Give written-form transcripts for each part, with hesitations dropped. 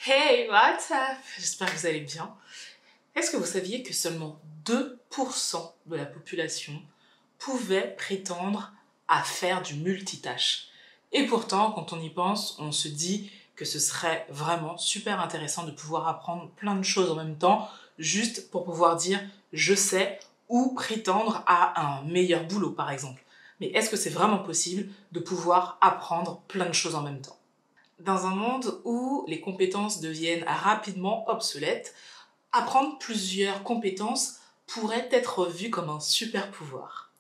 Hey, what's up? J'espère que vous allez bien. Est-ce que vous saviez que seulement 2% de la population pouvait prétendre à faire du multitâche? Et pourtant, quand on y pense, on se dit que ce serait vraiment super intéressant de pouvoir apprendre plein de choses en même temps, juste pour pouvoir dire je sais ou prétendre à un meilleur boulot, par exemple. Mais est-ce que c'est vraiment possible de pouvoir apprendre plein de choses en même temps? Dans un monde où les compétences deviennent rapidement obsolètes, apprendre plusieurs compétences pourrait être vu comme un super pouvoir.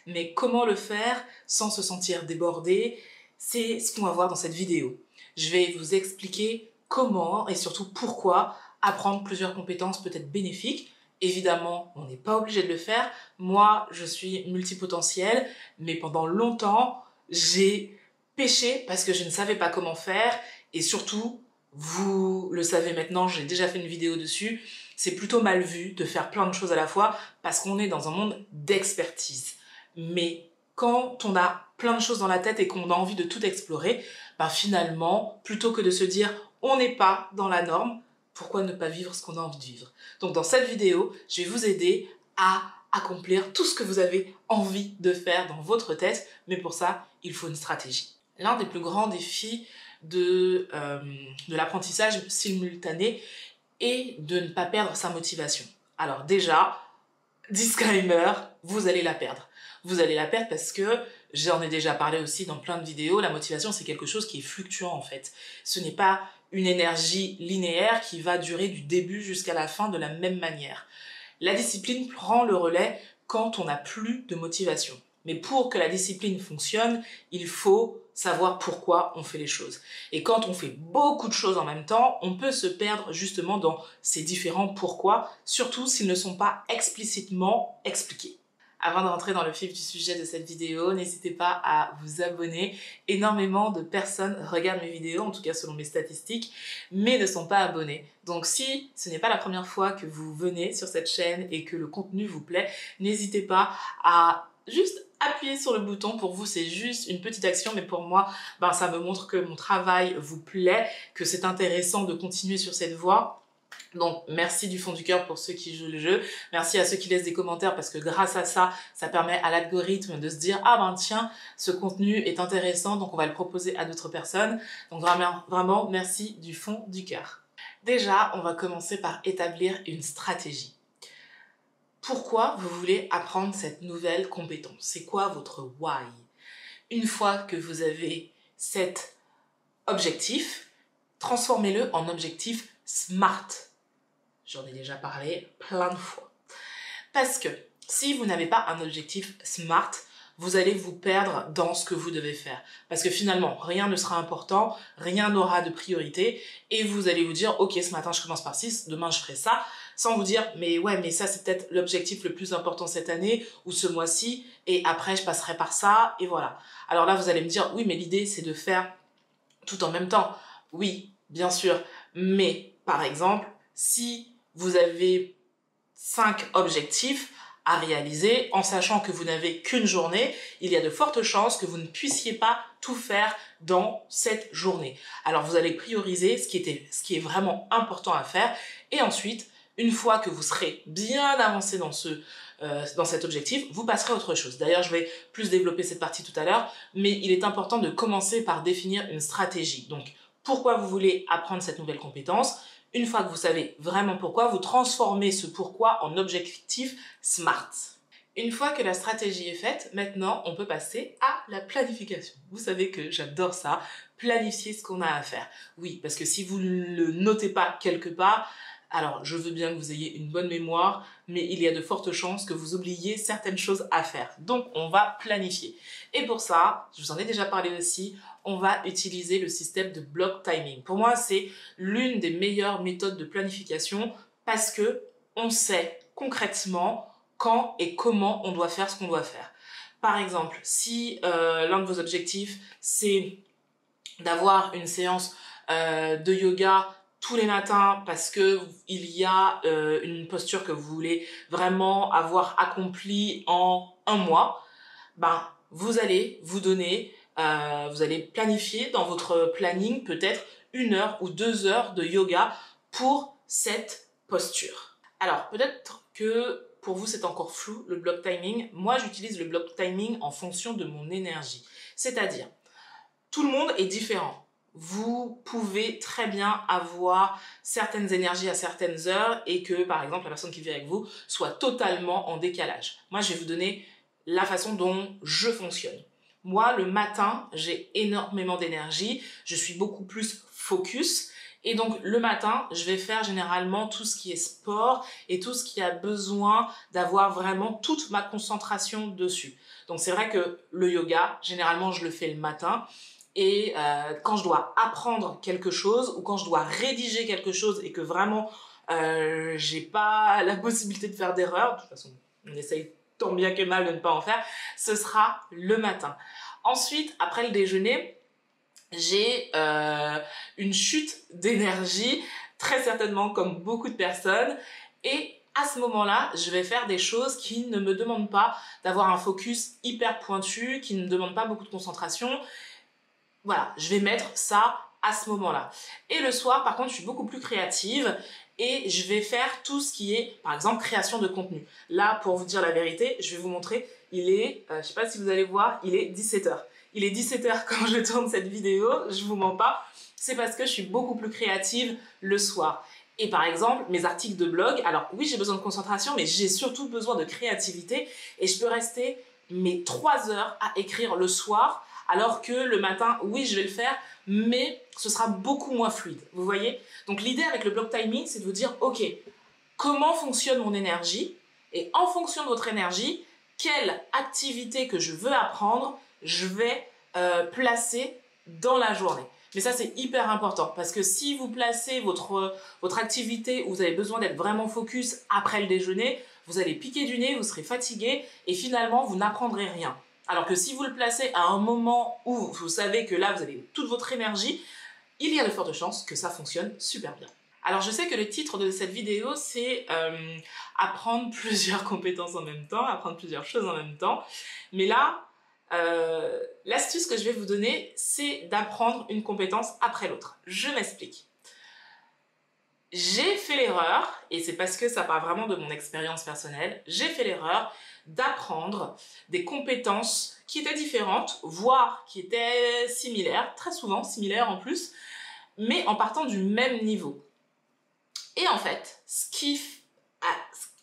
Mais comment le faire sans se sentir débordé? C'est ce qu'on va voir dans cette vidéo. Je vais vous expliquer comment et surtout pourquoi apprendre plusieurs compétences peut être bénéfique. Évidemment, on n'est pas obligé de le faire. Moi, je suis multipotentielle, mais pendant longtemps, j'ai péché parce que je ne savais pas comment faire. Et surtout, vous le savez maintenant, j'ai déjà fait une vidéo dessus, c'est plutôt mal vu de faire plein de choses à la fois parce qu'on est dans un monde d'expertise. Mais quand on a plein de choses dans la tête et qu'on a envie de tout explorer, ben finalement, plutôt que de se dire on n'est pas dans la norme, pourquoi ne pas vivre ce qu'on a envie de vivre? Donc dans cette vidéo, je vais vous aider à accomplir tout ce que vous avez envie de faire dans votre tête, mais pour ça, il faut une stratégie. L'un des plus grands défis de l'apprentissage simultané est de ne pas perdre sa motivation. Alors déjà, disclaimer, vous allez la perdre. Vous allez la perdre parce que, j'en ai déjà parlé aussi dans plein de vidéos, la motivation c'est quelque chose qui est fluctuant en fait. Ce n'est pas une énergie linéaire qui va durer du début jusqu'à la fin de la même manière. La discipline prend le relais quand on n'a plus de motivation. Mais pour que la discipline fonctionne, il faut savoir pourquoi on fait les choses. Et quand on fait beaucoup de choses en même temps, on peut se perdre justement dans ces différents pourquoi, surtout s'ils ne sont pas explicitement expliqués. Avant de rentrer dans le vif du sujet de cette vidéo, n'hésitez pas à vous abonner. Énormément de personnes regardent mes vidéos, en tout cas selon mes statistiques, mais ne sont pas abonnés. Donc si ce n'est pas la première fois que vous venez sur cette chaîne et que le contenu vous plaît, n'hésitez pas à juste appuyer sur le bouton. Pour vous, c'est juste une petite action, mais pour moi, ça me montre que mon travail vous plaît, que c'est intéressant de continuer sur cette voie. Donc merci du fond du cœur pour ceux qui jouent le jeu, merci à ceux qui laissent des commentaires parce que grâce à ça, ça permet à l'algorithme de se dire ah ben tiens, ce contenu est intéressant donc on va le proposer à d'autres personnes. Donc vraiment merci du fond du cœur. Déjà, on va commencer par établir une stratégie. Pourquoi vous voulez apprendre cette nouvelle compétence? C'est quoi votre why? Une fois que vous avez cet objectif, transformez-le en objectif SMART. J'en ai déjà parlé plein de fois. Parce que si vous n'avez pas un objectif SMART, vous allez vous perdre dans ce que vous devez faire. Parce que finalement, rien ne sera important, rien n'aura de priorité, et vous allez vous dire, ok, ce matin je commence par 6, demain je ferai ça, sans vous dire, mais ouais, mais ça c'est peut-être l'objectif le plus important cette année, ou ce mois-ci, et après je passerai par ça, et voilà. Alors là, vous allez me dire, oui, mais l'idée c'est de faire tout en même temps. Oui, bien sûr, mais par exemple, si vous avez 5 objectifs à réaliser, en sachant que vous n'avez qu'une journée, il y a de fortes chances que vous ne puissiez pas tout faire dans cette journée. Alors vous allez prioriser ce qui est vraiment important à faire, et ensuite, une fois que vous serez bien avancé dans cet objectif, vous passerez à autre chose. D'ailleurs, je vais plus développer cette partie tout à l'heure, mais il est important de commencer par définir une stratégie. Donc, pourquoi vous voulez apprendre cette nouvelle compétence? Une fois que vous savez vraiment pourquoi, vous transformez ce pourquoi en objectif SMART. Une fois que la stratégie est faite, maintenant, on peut passer à la planification. Vous savez que j'adore ça, planifier ce qu'on a à faire. Oui, parce que si vous ne le notez pas quelque part, alors je veux bien que vous ayez une bonne mémoire, mais il y a de fortes chances que vous oubliez certaines choses à faire. Donc, on va planifier. Et pour ça, je vous en ai déjà parlé aussi, on va utiliser le système de block timing. Pour moi, c'est l'une des meilleures méthodes de planification parce que on sait concrètement quand et comment on doit faire ce qu'on doit faire. Par exemple, si l'un de vos objectifs, c'est d'avoir une séance de yoga tous les matins parce que il y a une posture que vous voulez vraiment avoir accomplie en un mois, vous allez vous donner, vous allez planifier dans votre planning peut-être 1 heure ou 2 heures de yoga pour cette posture. Alors, peut-être que pour vous, c'est encore flou, le block timing. Moi, j'utilise le block timing en fonction de mon énergie. C'est-à-dire, tout le monde est différent. Vous pouvez très bien avoir certaines énergies à certaines heures et que, par exemple, la personne qui vit avec vous soit totalement en décalage. Moi, je vais vous donner la façon dont je fonctionne. Moi, le matin, j'ai énormément d'énergie. Je suis beaucoup plus focus. Et donc, le matin, je vais faire généralement tout ce qui est sport et tout ce qui a besoin d'avoir vraiment toute ma concentration dessus. Donc, c'est vrai que le yoga, généralement, je le fais le matin. Et quand je dois apprendre quelque chose ou quand je dois rédiger quelque chose et que vraiment, j'ai pas la possibilité de faire d'erreur, de toute façon, on essaye tant bien que mal de ne pas en faire, ce sera le matin. Ensuite, après le déjeuner, j'ai une chute d'énergie, très certainement comme beaucoup de personnes, et à ce moment-là, je vais faire des choses qui ne me demandent pas d'avoir un focus hyper pointu, qui ne demandent pas beaucoup de concentration. Voilà, je vais mettre ça à ce moment-là. Et le soir, par contre, je suis beaucoup plus créative et je vais faire tout ce qui est, par exemple, création de contenu. Là, pour vous dire la vérité, je vais vous montrer, il est, je sais pas si vous allez voir, il est 17h. Il est 17h quand je tourne cette vidéo, je vous mens pas. C'est parce que je suis beaucoup plus créative le soir. Et par exemple, mes articles de blog, alors oui, j'ai besoin de concentration, mais j'ai surtout besoin de créativité et je peux rester mes 3 heures à écrire le soir, alors que le matin, oui, je vais le faire, mais ce sera beaucoup moins fluide, vous voyez? Donc l'idée avec le block timing, c'est de vous dire, ok, comment fonctionne mon énergie? Et en fonction de votre énergie, quelle activité que je veux apprendre, je vais placer dans la journée. Mais ça, c'est hyper important parce que si vous placez votre activité où vous avez besoin d'être vraiment focus après le déjeuner, vous allez piquer du nez, vous serez fatigué et finalement, vous n'apprendrez rien. Alors que si vous le placez à un moment où vous savez que là, vous avez toute votre énergie, il y a de fortes chances que ça fonctionne super bien. Alors, je sais que le titre de cette vidéo, c'est apprendre plusieurs compétences en même temps, apprendre plusieurs choses en même temps. Mais là, l'astuce que je vais vous donner, c'est d'apprendre une compétence après l'autre. Je m'explique. J'ai fait l'erreur, et c'est parce que ça part vraiment de mon expérience personnelle, j'ai fait l'erreur d'apprendre des compétences qui étaient différentes, voire qui étaient similaires, très souvent similaires en plus, mais en partant du même niveau. Et en fait,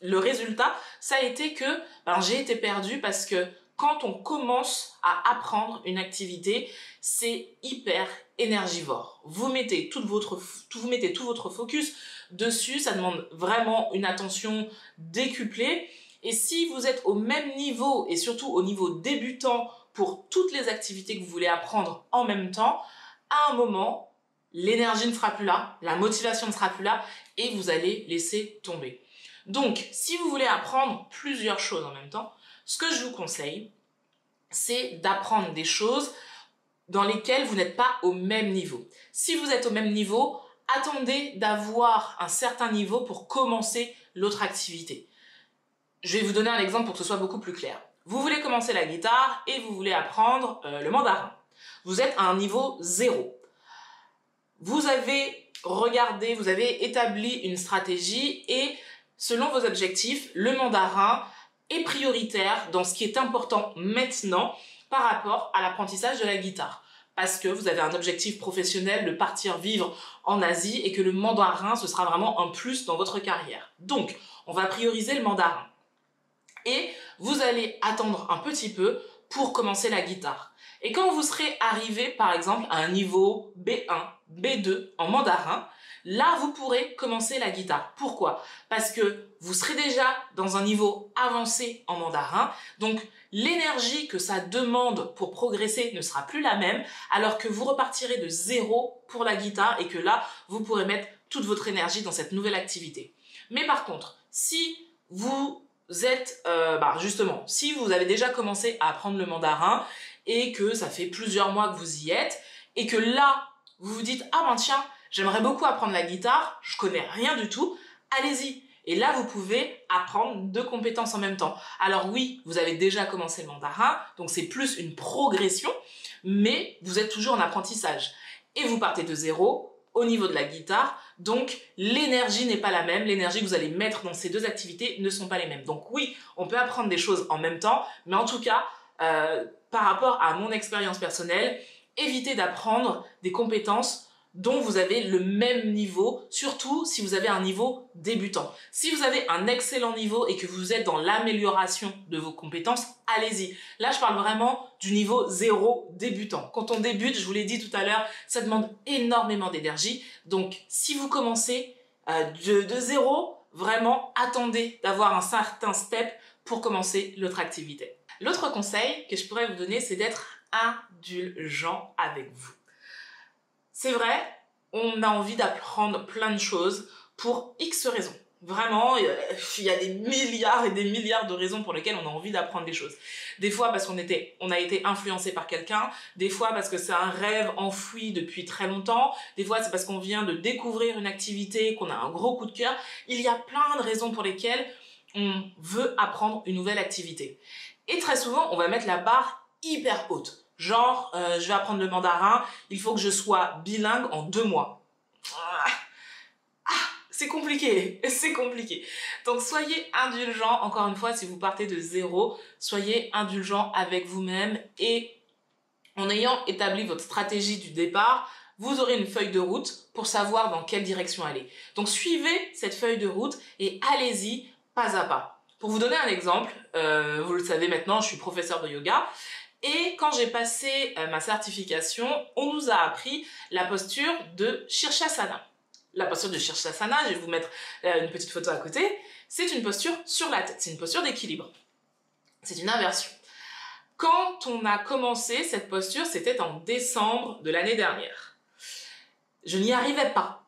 le résultat, ça a été que j'ai été perdue parce que quand on commence à apprendre une activité, c'est hyper énergivore. Vous mettez tout votre focus dessus, ça demande vraiment une attention décuplée. Et si vous êtes au même niveau, et surtout au niveau débutant, pour toutes les activités que vous voulez apprendre en même temps, à un moment, l'énergie ne sera plus là, la motivation ne sera plus là, et vous allez laisser tomber. Donc, si vous voulez apprendre plusieurs choses en même temps, ce que je vous conseille, c'est d'apprendre des choses dans lesquelles vous n'êtes pas au même niveau. Si vous êtes au même niveau, attendez d'avoir un certain niveau pour commencer l'autre activité. Je vais vous donner un exemple pour que ce soit beaucoup plus clair. Vous voulez commencer la guitare et vous voulez apprendre le mandarin. Vous êtes à un niveau 0. Vous avez regardé, vous avez établi une stratégie et selon vos objectifs, le mandarin est prioritaire dans ce qui est important maintenant par rapport à l'apprentissage de la guitare. Parce que vous avez un objectif professionnel de partir vivre en Asie et que le mandarin, ce sera vraiment un plus dans votre carrière. Donc, on va prioriser le mandarin. Et vous allez attendre un petit peu pour commencer la guitare. Et quand vous serez arrivé, par exemple, à un niveau B1, B2 en mandarin, là, vous pourrez commencer la guitare. Pourquoi? Parce que vous serez déjà dans un niveau avancé en mandarin, donc l'énergie que ça demande pour progresser ne sera plus la même, alors que vous repartirez de 0 pour la guitare et que là, vous pourrez mettre toute votre énergie dans cette nouvelle activité. Mais par contre, si vous êtes, justement, si vous avez déjà commencé à apprendre le mandarin et que ça fait plusieurs mois que vous y êtes et que là, vous vous dites « Ah ben tiens, j'aimerais beaucoup apprendre la guitare, je connais rien du tout, allez-y ». Et là, vous pouvez apprendre 2 compétences en même temps. Alors oui, vous avez déjà commencé le mandarin, donc c'est plus une progression, mais vous êtes toujours en apprentissage. Et vous partez de 0 au niveau de la guitare. Donc, l'énergie n'est pas la même. L'énergie que vous allez mettre dans ces deux activités ne sont pas les mêmes. Donc oui, on peut apprendre des choses en même temps, mais en tout cas, par rapport à mon expérience personnelle, évitez d'apprendre des compétences dont vous avez le même niveau, surtout si vous avez un niveau débutant. Si vous avez un excellent niveau et que vous êtes dans l'amélioration de vos compétences, allez-y. Là, je parle vraiment du niveau 0 débutant. Quand on débute, je vous l'ai dit tout à l'heure, ça demande énormément d'énergie. Donc, si vous commencez de 0, vraiment, attendez d'avoir un certain step pour commencer l'autre activité. L'autre conseil que je pourrais vous donner, c'est d'être indulgent avec vous. C'est vrai, on a envie d'apprendre plein de choses pour X raisons. Vraiment, il y a des milliards et des milliards de raisons pour lesquelles on a envie d'apprendre des choses. Des fois parce qu'on a été influencé par quelqu'un, des fois parce que c'est un rêve enfoui depuis très longtemps, des fois c'est parce qu'on vient de découvrir une activité, qu'on a un gros coup de cœur. Il y a plein de raisons pour lesquelles on veut apprendre une nouvelle activité. Et très souvent, on va mettre la barre hyper haute. Genre, je vais apprendre le mandarin, il faut que je sois bilingue en 2 mois. C'est compliqué, c'est compliqué. Donc soyez indulgents, encore une fois, si vous partez de 0, soyez indulgents avec vous-même et en ayant établi votre stratégie du départ, vous aurez une feuille de route pour savoir dans quelle direction aller. Donc suivez cette feuille de route et allez-y pas à pas. Pour vous donner un exemple, vous le savez maintenant, je suis professeur de yoga. Et quand j'ai passé ma certification, on nous a appris la posture de Shirshasana. La posture de Shirshasana, je vais vous mettre une petite photo à côté, c'est une posture sur la tête, c'est une posture d'équilibre. C'est une inversion. Quand on a commencé cette posture, c'était en décembre de l'année dernière. Je n'y arrivais pas.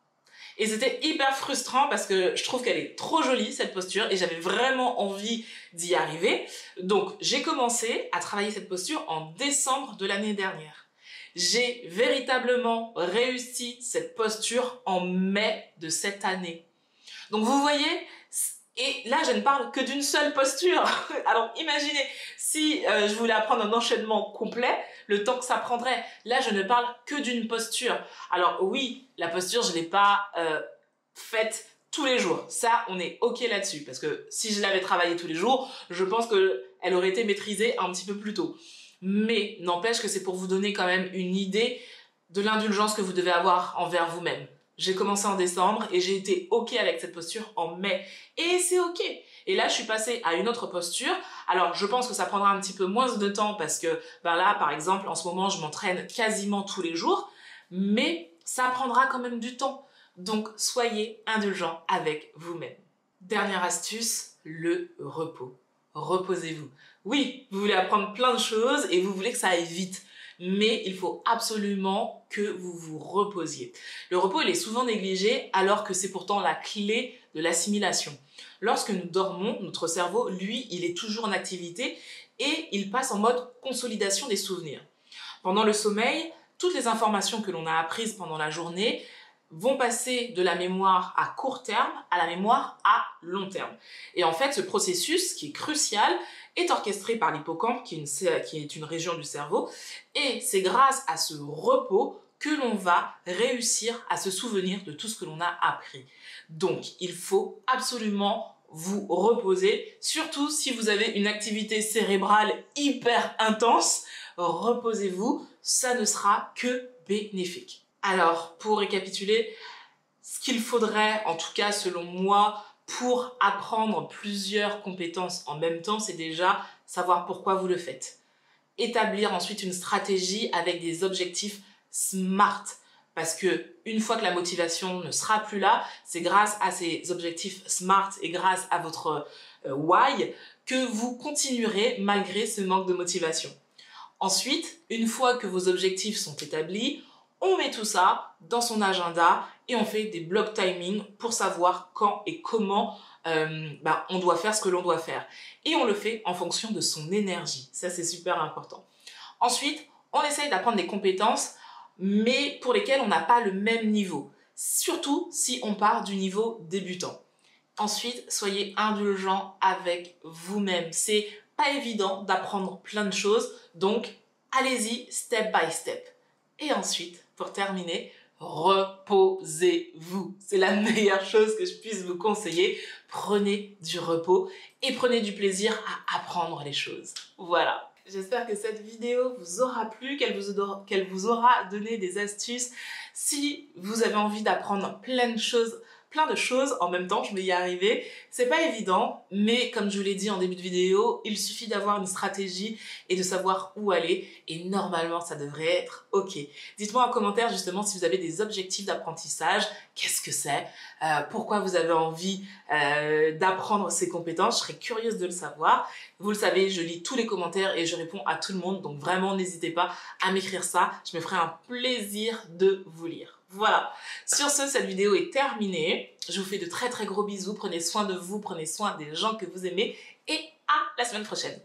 Et c'était hyper frustrant parce que je trouve qu'elle est trop jolie, cette posture, et j'avais vraiment envie d'y arriver. Donc, j'ai commencé à travailler cette posture en décembre de l'année dernière. J'ai véritablement réussi cette posture en mai de cette année. Donc, vous voyez, et là, je ne parle que d'une seule posture. Alors, imaginez, si je voulais apprendre un enchaînement complet, le temps que ça prendrait. Là, je ne parle que d'une posture. Alors oui, la posture, je ne l'ai pas faite tous les jours. Ça, on est OK là-dessus. Parce que si je l'avais travaillée tous les jours, je pense qu'elle aurait été maîtrisée un petit peu plus tôt. Mais n'empêche que c'est pour vous donner quand même une idée de l'indulgence que vous devez avoir envers vous-même. J'ai commencé en décembre et j'ai été OK avec cette posture en mai. Et c'est OK. Et là, je suis passée à une autre posture. Alors, je pense que ça prendra un petit peu moins de temps parce que là, par exemple, en ce moment, je m'entraîne quasiment tous les jours. Mais ça prendra quand même du temps. Donc, soyez indulgents avec vous-même. Dernière astuce, le repos. Reposez-vous. Oui, vous voulez apprendre plein de choses et vous voulez que ça aille vite. Mais il faut absolument que vous vous reposiez. Le repos, il est souvent négligé alors que c'est pourtant la clé de l'assimilation. Lorsque nous dormons, notre cerveau, lui, il est toujours en activité et il passe en mode consolidation des souvenirs. Pendant le sommeil, toutes les informations que l'on a apprises pendant la journée vont passer de la mémoire à court terme à la mémoire à long terme. Et en fait, ce processus, qui est crucial, est orchestré par l'hippocampe, qui est une région du cerveau, et c'est grâce à ce repos que l'on va réussir à se souvenir de tout ce que l'on a appris. Donc, il faut absolument vous reposer, surtout si vous avez une activité cérébrale hyper intense, reposez-vous, ça ne sera que bénéfique. Alors, pour récapituler, ce qu'il faudrait, en tout cas selon moi, pour apprendre plusieurs compétences en même temps, c'est déjà savoir pourquoi vous le faites. Établir ensuite une stratégie avec des objectifs SMART. Parce que une fois que la motivation ne sera plus là, c'est grâce à ces objectifs SMART et grâce à votre why que vous continuerez malgré ce manque de motivation. Ensuite, une fois que vos objectifs sont établis, on met tout ça dans son agenda et on fait des block timing pour savoir quand et comment on doit faire ce que l'on doit faire. Et on le fait en fonction de son énergie. Ça, c'est super important. Ensuite, on essaye d'apprendre des compétences, mais pour lesquelles on n'a pas le même niveau. Surtout si on part du niveau débutant. Ensuite, soyez indulgents avec vous-même. C'est pas évident d'apprendre plein de choses, donc allez-y step by step. Et ensuite, pour terminer, reposez-vous. C'est la meilleure chose que je puisse vous conseiller. Prenez du repos et prenez du plaisir à apprendre les choses. Voilà. J'espère que cette vidéo vous aura plu, qu'elle vous aura donné des astuces. Si vous avez envie d'apprendre plein de choses en même temps, je vais y arriver. C'est pas évident, mais comme je vous l'ai dit en début de vidéo, il suffit d'avoir une stratégie et de savoir où aller et normalement ça devrait être ok. Dites-moi en commentaire justement si vous avez des objectifs d'apprentissage, qu'est-ce que c'est, pourquoi vous avez envie d'apprendre ces compétences, je serais curieuse de le savoir. Vous le savez, je lis tous les commentaires et je réponds à tout le monde, donc vraiment n'hésitez pas à m'écrire ça, je me ferai un plaisir de vous lire. Voilà, sur ce, cette vidéo est terminée. Je vous fais de très très gros bisous. Prenez soin de vous, prenez soin des gens que vous aimez et à la semaine prochaine.